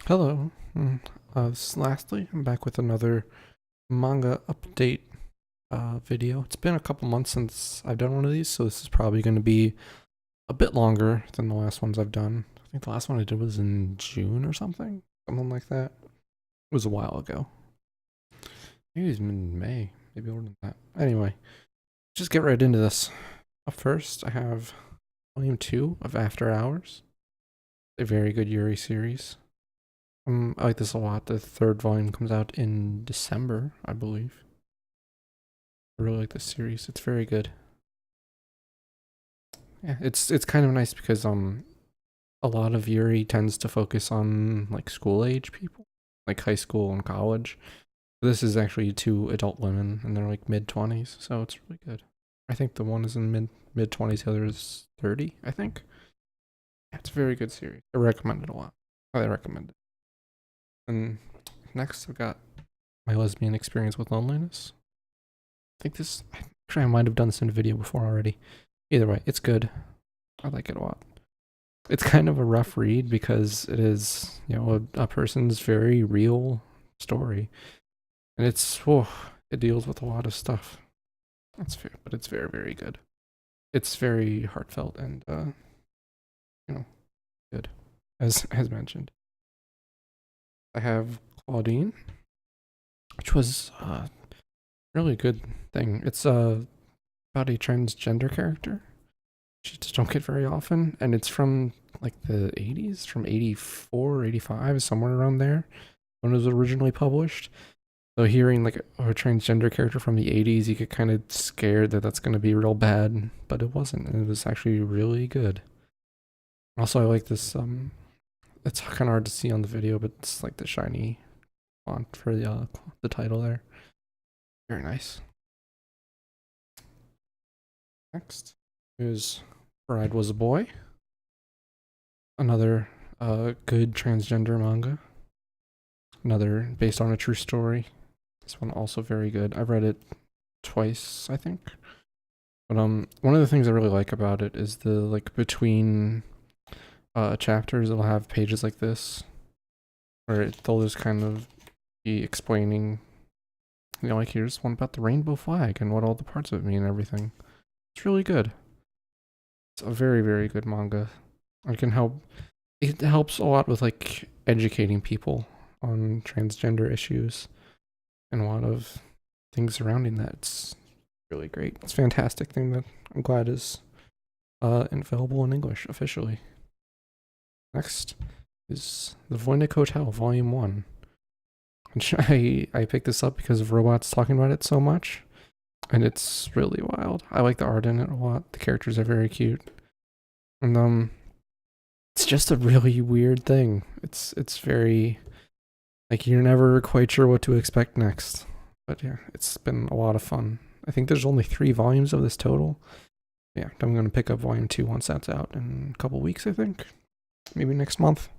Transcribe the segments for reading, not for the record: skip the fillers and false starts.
Hello. Lastly, I'm back with another manga update video. It's been a couple months since I've done one of these, so this is probably going to be a bit longer than the last ones I've done. I think the last one I did was in June or something like that. It was a while ago. Maybe it was in May, maybe older than that. Anyway, just get right into this. Up first, I have Volume 2 of After Hours, a very good Yuri series. I like this a lot. The third volume comes out in December, I believe. I really like this series. It's very good. Yeah, it's kind of nice because a lot of Yuri tends to focus on like school age people, like high school and college. This is actually two adult women and they're like mid-20s, so it's really good. I think the one is in mid-20s, the other is 30, I think. Yeah, it's a very good series. I recommend it a lot. I recommend it. And next I've got My Lesbian Experience with Loneliness. Actually, I might have done this in a video before already. Either way, it's good. I like it a lot. It's kind of a rough read because it is, a person's very real story. And it deals with a lot of stuff. That's fair, but it's very, very good. It's very heartfelt and, good, as mentioned. I have Claudine, which was really good thing. It's about a transgender character. You just don't get very often, and it's from like the 80s, from 84, 85, somewhere around there, when it was originally published. So hearing like a transgender character from the 80s, you get kind of scared that that's going to be real bad, but it wasn't. It was actually really good. Also, I like this. It's kind of hard to see on the video, but it's like the shiny font for the title there. Very nice. Next is Bride Was a Boy. Another good transgender manga. Another based on a true story. This one also very good. I've read it twice, I think. But one of the things I really like about it is the like between chapters it'll have pages like this where they'll just kind of be explaining, like here's one about the rainbow flag and what all the parts of it mean and everything. It's really good. It's a very, very good manga. It helps a lot with like educating people on transgender issues and a lot of things surrounding that. It's really great. It's a fantastic thing that I'm glad is available in English officially. Next is The Voynich Hotel, Volume 1. I picked this up because of robots talking about it so much, and it's really wild. I like the art in it a lot. The characters are very cute. And it's just a really weird thing. It's very like you're never quite sure what to expect next. But yeah, it's been a lot of fun. I think there's only 3 volumes of this total. Yeah, I'm gonna pick up volume 2 once that's out in a couple weeks, I think. Maybe next month.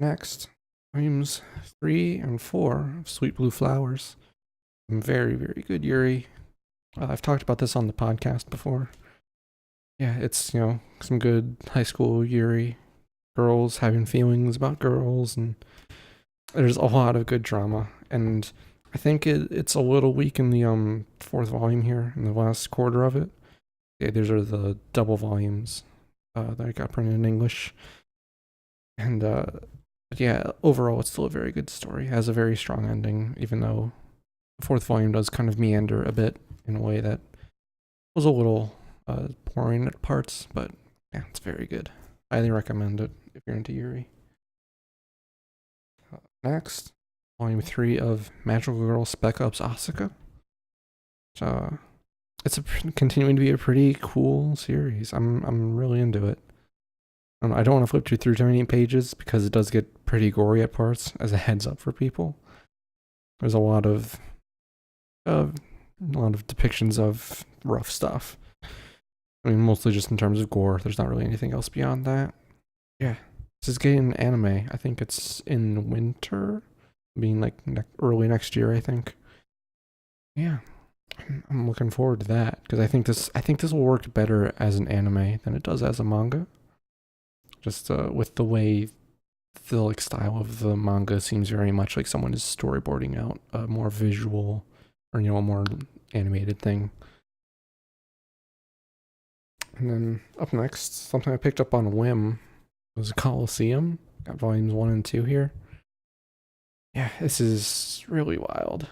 Next, volumes 3 and 4 of Sweet Blue Flowers. Very, very good Yuri. I've talked about this on the podcast before. Yeah, it's, some good high school Yuri. Girls having feelings about girls, and there's a lot of good drama. And I think it's a little weak in the 4th volume here, in the last quarter of it. Yeah, these are the double volumes that I got printed in English. And but yeah, overall it's still a very good story. It has a very strong ending, even though the 4th volume does kind of meander a bit in a way that was a little boring at parts, but yeah, it's very good. Highly recommend it if you're into Yuri. Next, volume 3 of Magical Girl Spec Ops Asuka. It's continuing to be a pretty cool series. I'm really into it. I don't want to flip you through too many pages because it does get pretty gory at parts. As a heads up for people, there's a lot of depictions of rough stuff. I mean, mostly just in terms of gore. There's not really anything else beyond that. Yeah, this is getting an anime. I think it's in winter, being like early next year, I think. Yeah, I'm looking forward to that because I think this will work better as an anime than it does as a manga. Just with the way the like style of the manga seems very much like someone is storyboarding out a more visual or a more animated thing. And then up next, something I picked up on a whim was Colosseum. Got volumes 1 and 2 here. Yeah, this is really wild.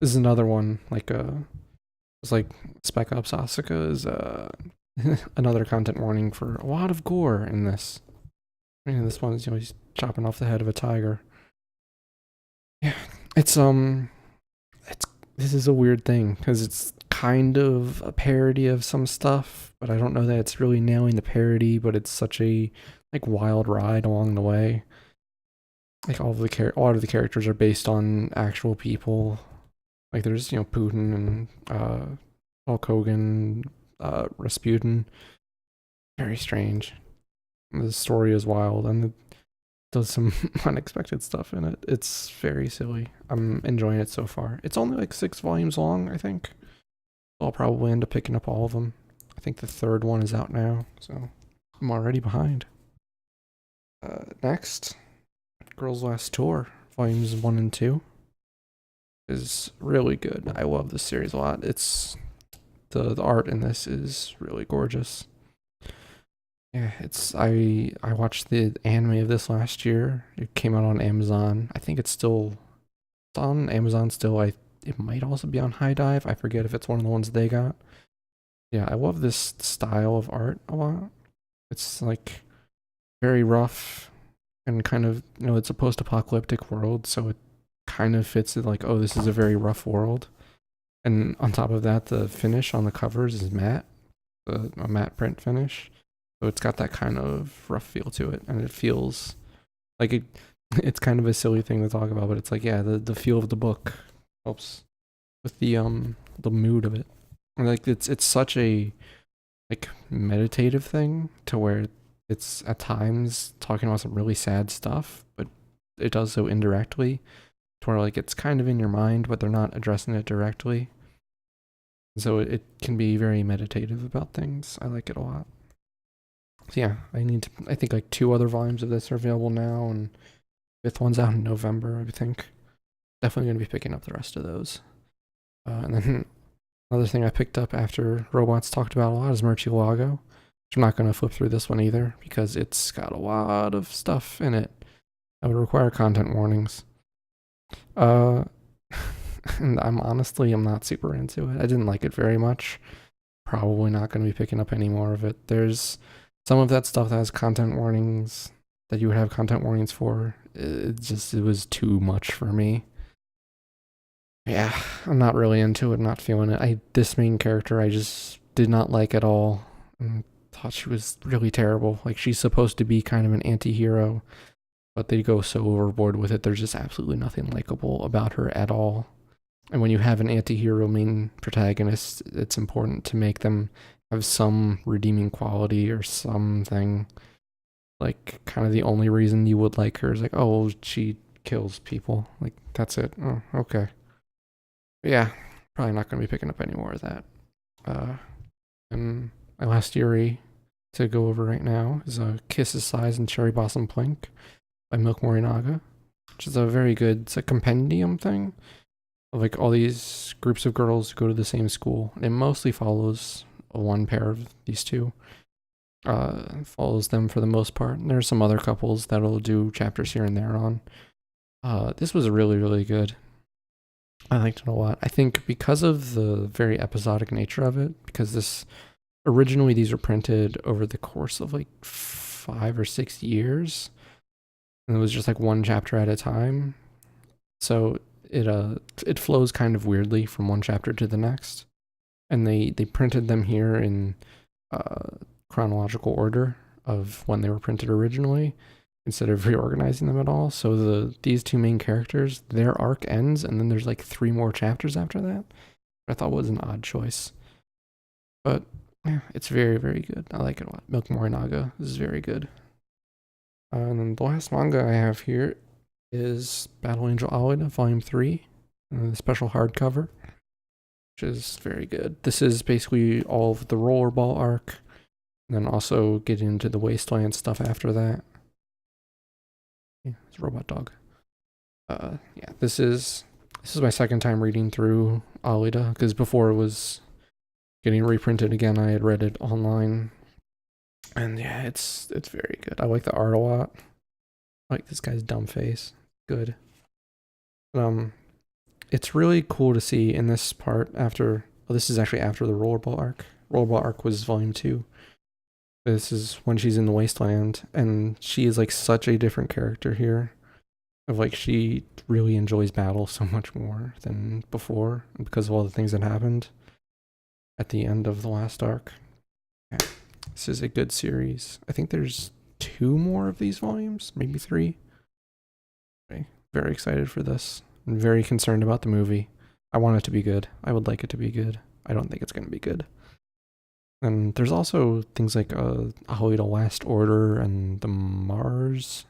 This is another one like it's like Spec Ops Asuka is another content warning for a lot of gore in this. I mean, this one is he's chopping off the head of a tiger. Yeah, it's this is a weird thing because it's kind of a parody of some stuff, but I don't know that it's really nailing the parody. But it's such a like wild ride along the way. Like a lot of the characters are based on actual people. Like there's Putin and Hulk Hogan, Rasputin. Very strange. The story is wild and it does some unexpected stuff in it. It's very silly. I'm enjoying it so far. It's only like 6 volumes long, I think. I'll probably end up picking up all of them. I think the 3rd one is out now, so I'm already behind. Next, Girls Last Tour, volumes 1 and 2 is really good. I love this series a lot. It's the art in this is really gorgeous. Yeah, I watched the anime of this last year. It came out on Amazon. I think it's on Amazon still. It might also be on High Dive. I forget if it's one of the ones they got. Yeah, I love this style of art a lot. It's like very rough and kind of, it's a post-apocalyptic world, so it kind of fits it like, oh, this is a very rough world. And on top of that, the finish on the covers is matte, a matte print finish. So it's got that kind of rough feel to it, and it feels like it's kind of a silly thing to talk about, but it's like, yeah, the feel of the book helps with the mood of it. And like it's such a like meditative thing to where it's at times talking about some really sad stuff, but it does so indirectly to where like it's kind of in your mind, but they're not addressing it directly. So it can be very meditative about things. I like it a lot. So yeah, I think like 2 other volumes of this are available now, and 5th one's out in November, I think. Definitely going to be picking up the rest of those. And then another thing I picked up after Robots talked about a lot is Murcielago, which I'm not going to flip through this one either, because it's got a lot of stuff in it that would require content warnings. And I'm not super into it. I didn't like it very much. Probably not going to be picking up any more of it. There's some of that stuff that has content warnings that you would have content warnings for. It was too much for me. Yeah, I'm not really into it, not feeling it. This main character I just did not like at all. And thought she was really terrible. Like, she's supposed to be kind of an anti-hero, but they go so overboard with it. There's just absolutely nothing likable about her at all. And when you have an anti-hero main protagonist, it's important to make them have some redeeming quality or something. Like, kind of the only reason you would like her is like, oh, she kills people. Like, that's it. Oh, okay. But yeah, probably not going to be picking up any more of that. And my last Yuri to go over right now is Kisses Size and Cherry Blossom Plink by Milk Morinaga, which is a very good, it's a compendium thing. Like all these groups of girls go to the same school. It mostly follows one pair of these two. Follows them for the most part. And there's some other couples that'll do chapters here and there on. This was really, really good. I liked it a lot. I think because of the very episodic nature of it, because originally these were printed over the course of like 5 or 6 years. And it was just like one chapter at a time. So it flows kind of weirdly from one chapter to the next, and they printed them here in chronological order of when they were printed originally instead of reorganizing them at all. So these 2 main characters, their arc ends, and then there's like 3 more chapters after that. I thought was an odd choice, but yeah, it's very, very good. I like it a lot. Milk Morinaga is very good. And then the last manga I have here is Battle Angel Alita Volume 3, the special hardcover, which is very good. This is basically all of the Rollerball arc, and then also get into the Wasteland stuff after that. Yeah, it's a robot dog. Yeah, this is my second time reading through Alita, because before it was getting reprinted again. I had read it online, and yeah, it's very good. I like the art a lot. I like this guy's dumb face. Good. It's really cool to see in this part after. Well, this is actually after the rollerball arc. Rollerball arc was volume 2. This is when she's in the wasteland, and she is like such a different character here. Of like, she really enjoys battle so much more than before because of all the things that happened at the end of the last arc. Yeah. This is a good series. I think there's 2 more of these volumes, maybe 3. Okay. Very excited for this. I'm very concerned about the movie. I want it to be good. I would like it to be good. I don't think it's going to be good. And there's also things like Alita Last Order and the Mars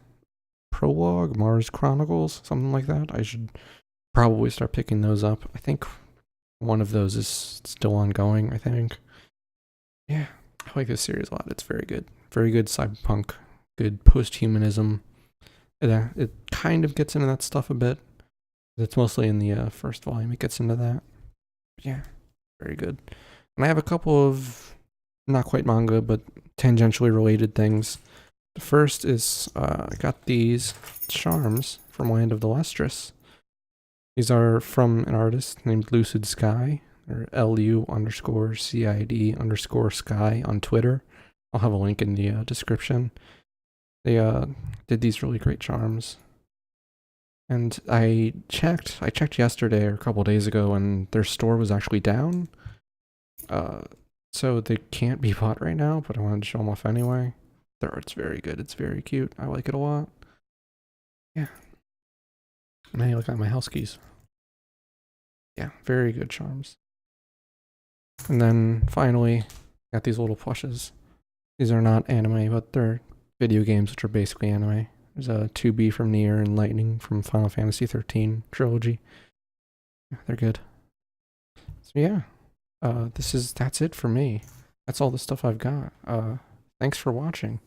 Prologue, Mars Chronicles, something like that. I should probably start picking those up. I think one of those is still ongoing, I think. Yeah, I like this series a lot. It's very good. Very good cyberpunk, good post-humanism. It kind of gets into that stuff a bit. It's mostly in the first volume it gets into that. But yeah, very good. And I have a couple of not quite manga, but tangentially related things. The first is I got these charms from Land of the Lustrous. These are from an artist named Lucid Sky, or LU_CID_sky on Twitter. I'll have a link in the description. They did these really great charms. And I checked yesterday or a couple days ago, and their store was actually down. So they can't be bought right now, but I wanted to show them off anyway. Their art's very good. It's very cute. I like it a lot. Yeah. And now you look at my house keys. Yeah, very good charms. And then finally, got these little plushes. These are not anime, but they're video games, which are basically anime. There's a 2B from Nier and Lightning from Final Fantasy 13 trilogy. Yeah, they're good. So yeah, that's it for me. That's all the stuff I've got. Thanks for watching.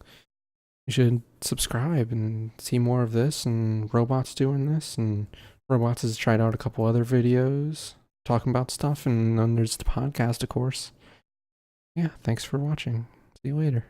You should subscribe and see more of this, and Robots doing this, and Robots has tried out a couple other videos talking about stuff, and then there's the podcast, of course. Yeah, thanks for watching. See you later.